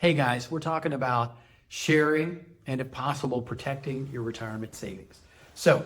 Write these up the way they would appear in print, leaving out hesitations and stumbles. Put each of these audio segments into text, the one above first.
Hey guys, we're talking about sharing and if possible, protecting your retirement savings. So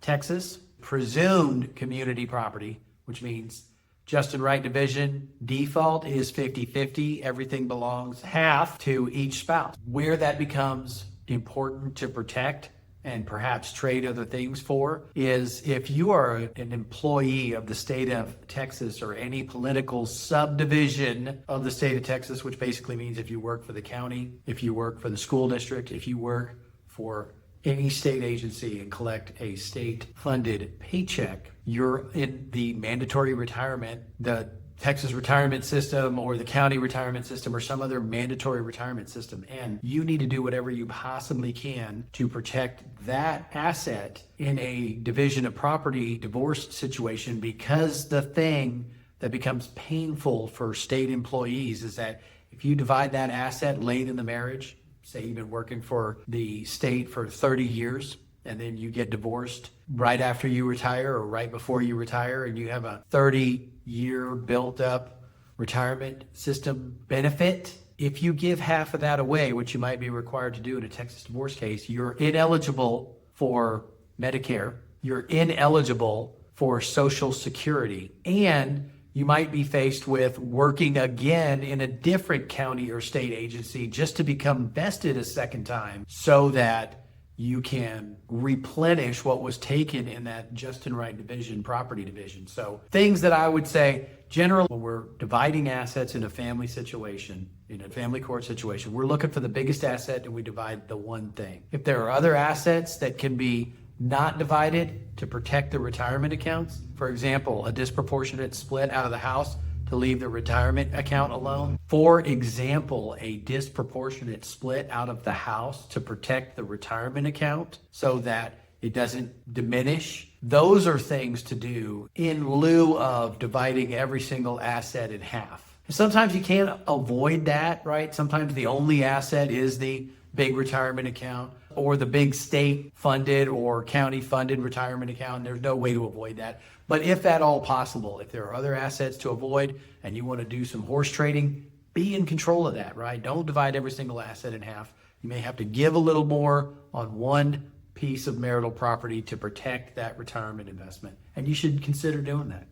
Texas presumed community property, which means just and right division default is 50-50. Everything belongs half to each spouse. Where that becomes important to protect and perhaps trade other things for is if you are an employee of the state of Texas or any political subdivision of the state of Texas, which basically means if you work for the county, if you work for the school district, if you work for any state agency and collect a state-funded paycheck, you're in the mandatory retirement, the Texas retirement system or the county retirement system or some other mandatory retirement system. And you need to do whatever you possibly can to protect that asset in a division of property divorce situation, because the thing that becomes painful for state employees is that if you divide that asset late in the marriage, say you've been working for the state for 30 years, and then you get divorced right after you retire or right before you retire, and you have a 30-year built-up retirement system benefit. If you give half of that away, which you might be required to do in a Texas divorce case, you're ineligible for Medicare, you're ineligible for Social Security, and you might be faced with working again in a different county or state agency just to become vested a second time so that you can replenish what was taken in that just and right division, property division. So things that I would say, generally, when we're dividing assets in a family situation, in a family court situation, we're looking for the biggest asset and we divide the one thing. If there are other assets that can be not divided to protect the retirement accounts, for example, a disproportionate split out of the house to leave the retirement account alone. For example, a disproportionate split out of the house to protect the retirement account so that it doesn't diminish. Those are things to do in lieu of dividing every single asset in half. Sometimes you can't avoid that, right? Sometimes the only asset is the big retirement account or the big state funded or county funded retirement account. There's no way to avoid that. But if at all possible, if there are other assets to avoid and you want to do some horse trading, be in control of that, right? Don't divide every single asset in half. You may have to give a little more on one piece of marital property to protect that retirement investment. And you should consider doing that.